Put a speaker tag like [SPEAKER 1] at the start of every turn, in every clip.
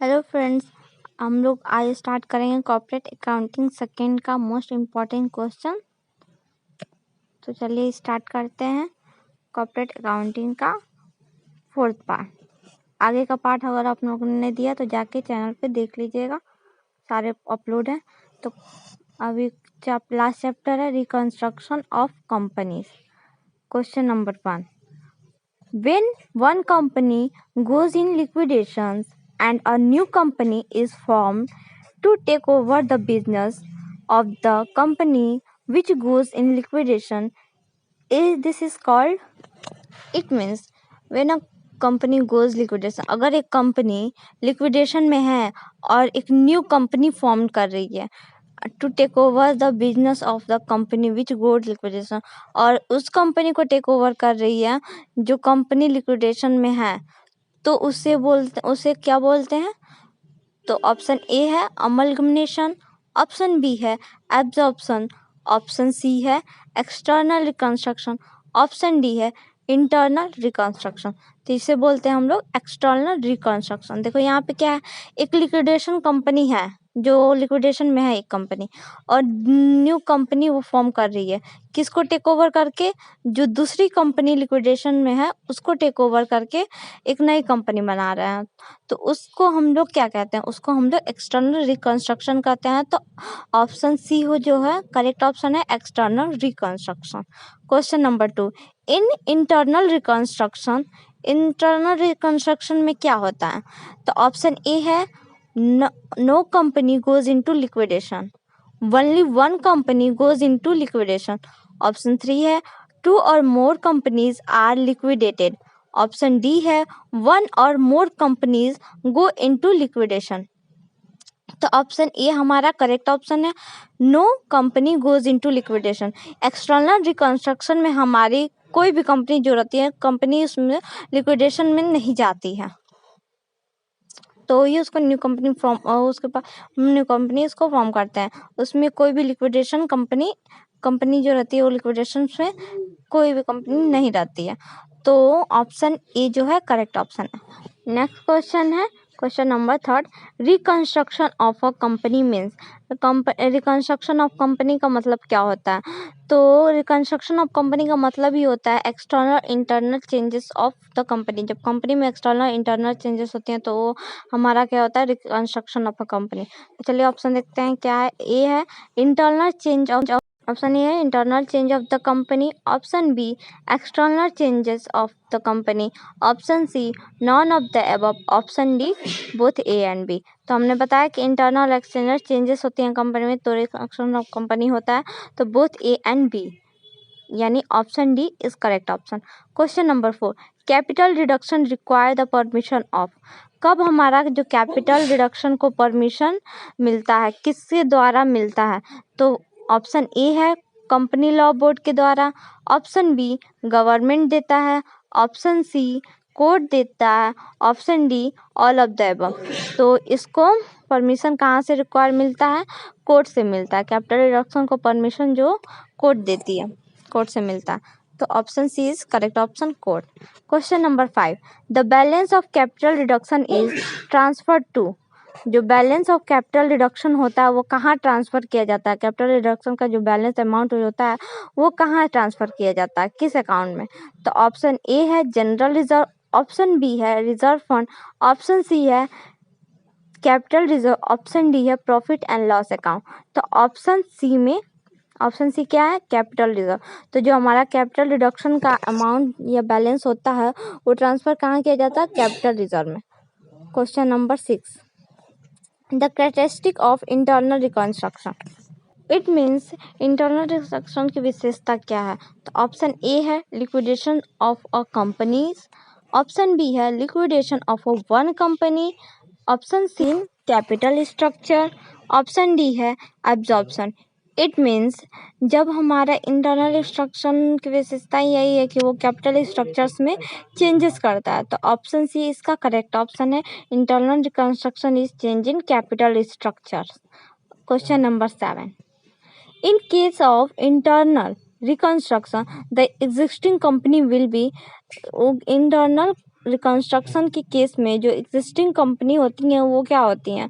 [SPEAKER 1] Hello friends, हम लोग आज स्टार्ट करेंगे कॉर्पोरेट अकाउंटिंग सेकेंड का मोस्ट इम्पॉर्टेंट क्वेश्चन। तो चलिए स्टार्ट करते हैं कॉर्पोरेट अकाउंटिंग का फोर्थ पार्ट। आगे का पार्ट अगर आप लोगों ने दिया तो जाके चैनल पे देख लीजिएगा, सारे अपलोड हैं। तो अभी लास्ट चैप्टर है reconstruction of companies. Question number 1, when one company goes in liquidation and a new company is formed to take over the business of the company which goes in liquidation, this is called, it means when a company goes liquidation, अगर एक company liquidation में है और एक new company form कर रही है to take over the business of the company which goes liquidation, और उस कंपनी को टेक ओवर कर रही है जो कंपनी लिक्विडेशन में है, तो उसे क्या बोलते हैं? तो ऑप्शन ए है अमलगमेशन, ऑप्शन बी है एब्जॉर्प्शन, ऑप्शन सी है एक्सटर्नल रिकंस्ट्रक्शन, ऑप्शन डी है इंटरनल रिकंस्ट्रक्शन। तो इसे बोलते हैं हम लोग एक्सटर्नल रिकंस्ट्रक्शन। देखो यहाँ पे क्या है, एक लिक्विडेशन कंपनी है जो लिक्विडेशन में है एक कंपनी, और न्यू कंपनी वो फॉर्म कर रही है किसको टेक ओवर करके? जो दूसरी कंपनी लिक्विडेशन में है उसको टेक ओवर करके एक नई कंपनी बना रहे हैं, तो उसको हम लोग क्या कहते हैं? उसको हम लोग एक्सटर्नल रिकंस्ट्रक्शन कहते हैं। तो ऑप्शन सी हो जो है करेक्ट ऑप्शन है external reconstruction. Question number 2, in internal reconstruction में क्या होता है? तो ऑप्शन ए है no company goes into liquidation, only one company goes into liquidation. Option 3 है टू और more companies are liquidated. Option D है वन और more companies go into liquidation. तो ऑप्शन ए हमारा करेक्ट ऑप्शन है, no company goes into liquidation. External reconstruction में हमारी कोई भी कंपनी जो रहती है कंपनी उसमें लिक्विडेशन में नहीं जाती है, तो ये उसको न्यू कंपनी फॉर्म, उसके पास न्यू कंपनी उसको फॉर्म करते हैं। उसमें कोई भी लिक्विडेशन कंपनी जो रहती है वो लिक्विडेशन में कोई भी कंपनी नहीं रहती है। तो ऑप्शन ए जो है करेक्ट ऑप्शन है। नेक्स्ट क्वेश्चन है question number 3, reconstruction of a company means, reconstruction of company का मतलब क्या होता है? तो रिकंस्ट्रक्शन ऑफ कंपनी का मतलब ही होता है external internal changes of the company. जब कंपनी में एक्सटर्नल इंटरनल चेंजेस होते हैं तो वो हमारा क्या होता है? Reconstruction of a company. तो चलिए ऑप्शन देखते हैं क्या है। ए है इंटरनल चेंज ऑफ, ऑप्शन ए है internal change of the company, option b external changes of the company, option c none of the above, option d both A and b. तो हमने बताया कि इंटरनल एक्सटर्नल चेंजेस होती हैं company में तो reconstruction of company होता है, तो बोथ ए एंड बी, यानी option D is correct option. Question number 4, capital reduction require the permission of, कब हमारा जो कैपिटल रिडक्शन को परमिशन मिलता है, किसके द्वारा मिलता है? तो ऑप्शन ए है कंपनी लॉ बोर्ड के द्वारा, ऑप्शन बी गवर्नमेंट देता है, ऑप्शन सी कोर्ट देता है, option D all of the above. तो इसको परमिशन कहाँ से रिक्वायर मिलता है? कोर्ट से मिलता है। कैपिटल रिडक्शन को परमिशन जो कोर्ट देती है, कोर्ट से मिलता है। तो option C is correct option, court. Question number 5, the balance of capital reduction is transfer to, जो बैलेंस ऑफ कैपिटल रिडक्शन होता है वो कहाँ ट्रांसफर किया जाता है? कैपिटल रिडक्शन का जो बैलेंस अमाउंट होता है वो कहाँ ट्रांसफर किया जाता है, किस अकाउंट में? तो ऑप्शन ए है जनरल रिजर्व, ऑप्शन बी है रिजर्व फंड, ऑप्शन सी है कैपिटल रिजर्व, ऑप्शन डी है प्रॉफिट एंड लॉस अकाउंट। तो ऑप्शन सी क्या है? Capital reserve. तो जो हमारा कैपिटल रिडक्शन का अमाउंट या बैलेंस होता है वो ट्रांसफर कहाँ किया जाता है? कैपिटल रिजर्व में। Question number 6, the characteristic of internal reconstruction, it means internal reconstruction की विशेषता क्या है? तो ऑप्शन ए है liquidation of a companies, option B है liquidation of a one company, option c capital structure, option D है absorption. It means जब हमारा इंटरनल स्ट्रक्चर की विशेषता यही है कि वो कैपिटल स्ट्रक्चर्स में चेंजेस करता है। तो ऑप्शन सी इसका करेक्ट ऑप्शन है, internal reconstruction is change in capital structures. Question number 7, in case of internal reconstruction, the existing company will be internal reconstruction के केस में जो एग्जिस्टिंग कंपनी होती हैं वो क्या होती हैं?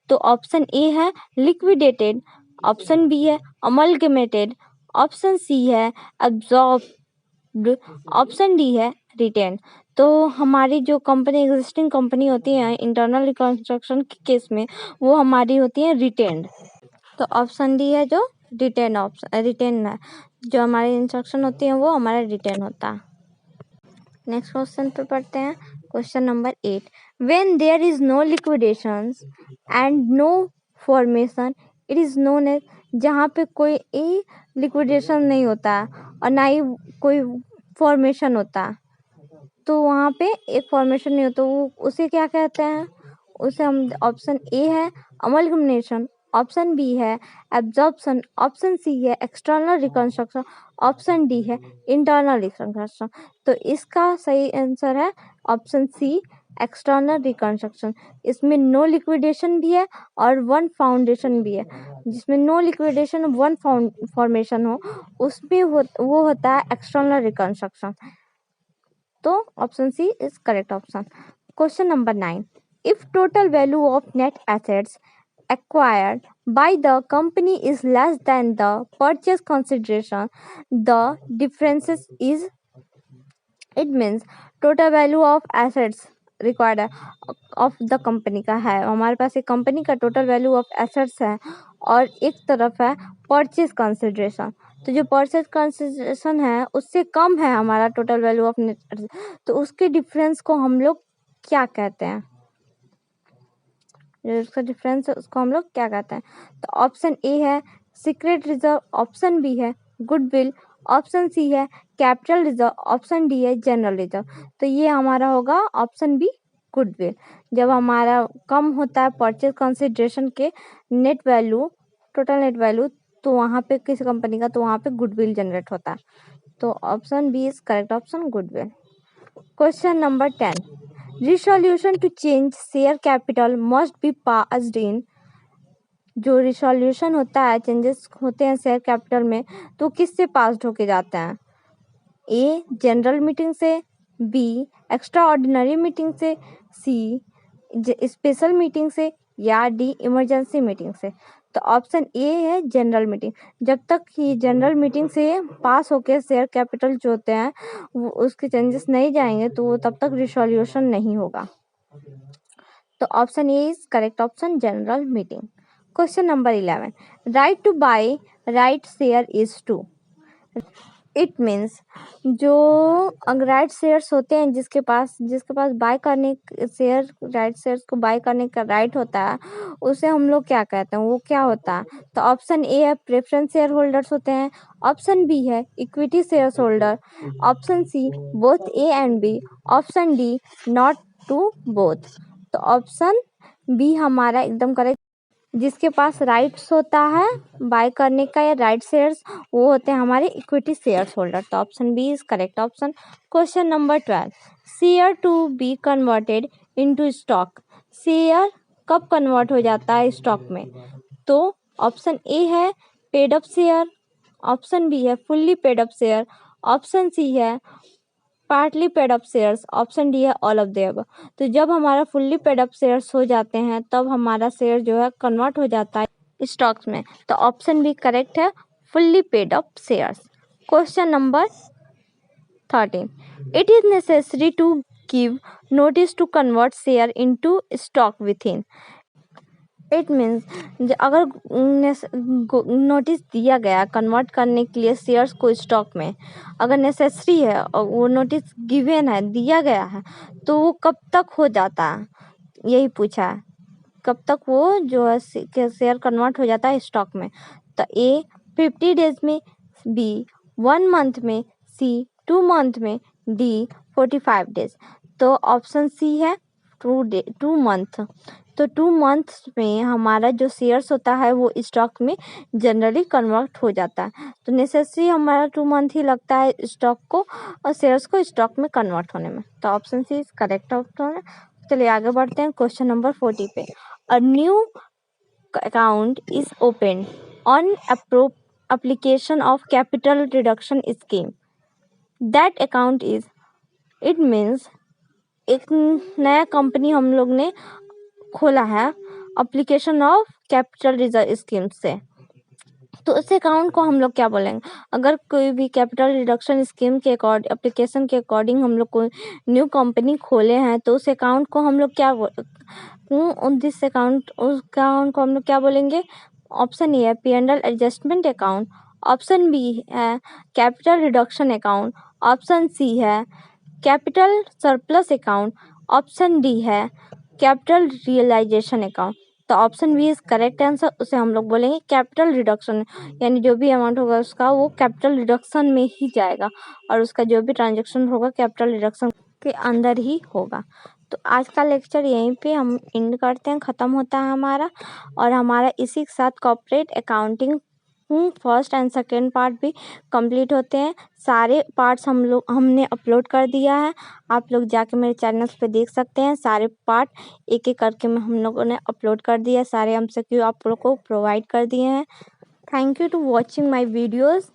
[SPEAKER 1] तो ऑप्शन ए है लिक्विडेटेड, ऑप्शन बी है अमलगमेटेड, ऑप्शन सी है एब्जॉर्ब्ड, ऑप्शन डी है रिटेन। तो हमारी जो कंपनी एग्जिस्टिंग कंपनी होती है इंटरनल रिकंस्ट्रक्शन के केस में वो हमारी होती है रिटेन्ड। तो ऑप्शन डी है जो रिटेन, ऑप्शन रिटेन है, जो हमारी इंस्ट्रक्शन होती है वो हमारा रिटेन होता है। नेक्स्ट क्वेश्चन पे पढ़ते हैं, question number 8। When there is no liquidations and no formation it is known as, जहाँ पे कोई लिक्विडेशन नहीं होता है और ना ही कोई फॉर्मेशन होता है, तो वहाँ पे एक फॉर्मेशन नहीं होता, वो उसे क्या कहते हैं? उसे हम, ऑप्शन ए है अमलगमेशन, ऑप्शन बी है एब्जॉर्प्शन, ऑप्शन सी है एक्सटर्नल रिकंस्ट्रक्शन, ऑप्शन डी है इंटरनल रिकंस्ट्रक्शन। तो इसका सही आंसर है ऑप्शन सी एक्सटर्नल रिकंस्ट्रक्शन। इसमें नो लिक्विडेशन भी है और वन फाउंडेशन भी है। जिसमें नो लिक्विडेशन वन फॉर्मेशन हो उसमें वो होता है एक्सटर्नल रिकंस्ट्रक्शन। तो option C is correct option. Question number 9। If total value of net assets acquired by the company is less than the purchase consideration, the differences is, it means total value of assets required of the company का है, हमारे पास एक company का total value of assets है और एक तरफ है परचेज कंसिडरेशन। तो जो परचेज कंसिडरेशन है उससे कम है हमारा टोटल वैल्यू ऑफ नेट, तो उसके डिफरेंस को हम लोग क्या कहते हैं? जो उसका डिफरेंस है उसको हम लोग क्या कहते हैं? तो ऑप्शन ए है सीक्रेट रिजर्व, ऑप्शन बी है गुडविल, ऑप्शन सी है कैपिटल रिजर्व, ऑप्शन डी है जनरल रिजर्व। तो ये हमारा होगा ऑप्शन बी गुडविल। जब हमारा कम होता है परचेज कंसिडरेशन के net value, total net value, तो वहाँ पे किसी कंपनी का, तो वहाँ पे गुडविल जनरेट होता है। तो option B is correct option goodwill. Question number 10। Resolution to change share capital must be passed in, जो रिसोल्यूशन होता है, चेंजेस होते हैं शेयर कैपिटल में, तो किससे पास्ड होके जाते हैं? ए जनरल मीटिंग से, बी एक्स्ट्रा ऑर्डिनरी मीटिंग से, सी स्पेशल मीटिंग से, या डी इमरजेंसी मीटिंग से। तो ऑप्शन ए है जनरल मीटिंग। जब तक ये जनरल मीटिंग से पास होके शेयर कैपिटल जो होते हैं वो उसके चेंजेस नहीं जाएंगे तो वो तब तक रिसोल्यूशन नहीं होगा। तो option A is correct option general meeting. Question number 11। Right to buy right share is to, it means जो राइट शेयर्स होते हैं जिसके पास बाय करने शेयर, राइट शेयर्स को बाय करने का राइट होता है उसे हम लोग क्या कहते हैं? वो क्या होता है? तो ऑप्शन ए है प्रेफरेंस शेयर होल्डर्स होते हैं, ऑप्शन बी है equity share holder, option C both A and B, option D not to both. तो ऑप्शन बी हमारा एकदम करेक्ट। जिसके पास राइट्स होता है बाय करने का या राइट शेयर्स, वो होते हैं हमारे इक्विटी शेयर्स होल्डर। तो option B is correct option. Question number 12। Share to be converted into stock, share कब कन्वर्ट हो जाता है स्टॉक में? तो ऑप्शन ए है paid up share, option B है fully paid up share, option C है partly paid up shares, option D है ऑल ऑफ द अबव। तो जब हमारा फुल्ली पेड अप शेयर्स हो जाते हैं तब हमारा शेयर जो है कन्वर्ट हो जाता है स्टॉक्स में। तो ऑप्शन बी करेक्ट है fully paid up shares. Question number 13। It is necessary to give notice to convert share into stock within, it means अगर नोटिस दिया गया कन्वर्ट करने के लिए शेयर्स को स्टॉक में, अगर नेसेसरी है और वो नोटिस गिवन है, दिया गया है, तो वो कब तक हो जाता है? यही पूछा है, कब तक वो जो है शेयर कन्वर्ट हो जाता है स्टॉक में? तो ए 50 डेज में, बी 1 मंथ में, सी 2 मंथ में, डी 45 डेज। तो ऑप्शन सी है 2 मंथ। तो 2 मंथ्स में हमारा जो शेयर्स होता है वो स्टॉक में जनरली कन्वर्ट हो जाता है। तो नेसेसरी हमारा 2 मंथ ही लगता है स्टॉक को और शेयर्स को स्टॉक में कन्वर्ट होने में। तो option C is correct option है। चलिए आगे बढ़ते हैं क्वेश्चन नंबर 40 पे। A new account is open on application of capital reduction scheme, that account is, it means एक नया कंपनी हम लोग ने खोला है application of capital reserve scheme से, तो उस अकाउंट को हम लोग क्या बोलेंगे? अगर कोई भी कैपिटल रिडक्शन स्कीम के अकॉर्डिंग, एप्लीकेशन के अकॉर्डिंग हम लोग कोई न्यू कंपनी खोले हैं, तो उस अकाउंट को हम लोग क्या उस अकाउंट को हम लोग क्या बोलेंगे? ऑप्शन ए है P&L adjustment account, option B है capital reduction account, option C है capital surplus account, option D है कैपिटल रियलाइजेशन अकाउंट। तो option B is correct answer, उसे हम लोग बोलेंगे कैपिटल रिडक्शन, यानी जो भी अमाउंट होगा उसका वो कैपिटल रिडक्शन में ही जाएगा और उसका जो भी ट्रांजेक्शन होगा कैपिटल रिडक्शन के अंदर ही होगा। तो आज का लेक्चर यहीं पे हम एंड करते हैं, ख़त्म होता है हमारा, और हमारा इसी के साथ corporate accounting first and second part भी कंप्लीट होते हैं। सारे पार्ट्स हमने अपलोड कर दिया है, आप लोग जाके मेरे चैनल पे देख सकते हैं। सारे पार्ट एक एक करके हम लोगों ने अपलोड कर दिया, सारे MCQ आप लोग को प्रोवाइड कर दिए हैं। Thank you to watching my videos,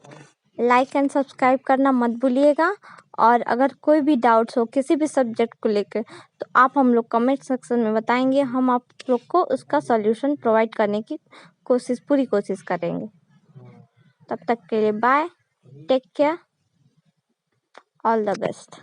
[SPEAKER 1] like and subscribe करना मत भूलिएगा। और अगर कोई भी डाउट्स हो किसी भी सब्जेक्ट को लेकर, तो आप हम लोग कमेंट सेक्शन में बताएंगे, हम आप लोग को उसका सॉल्यूशन प्रोवाइड करने की पूरी कोशिश करेंगे। तब तक के लिए bye, take care, all the best.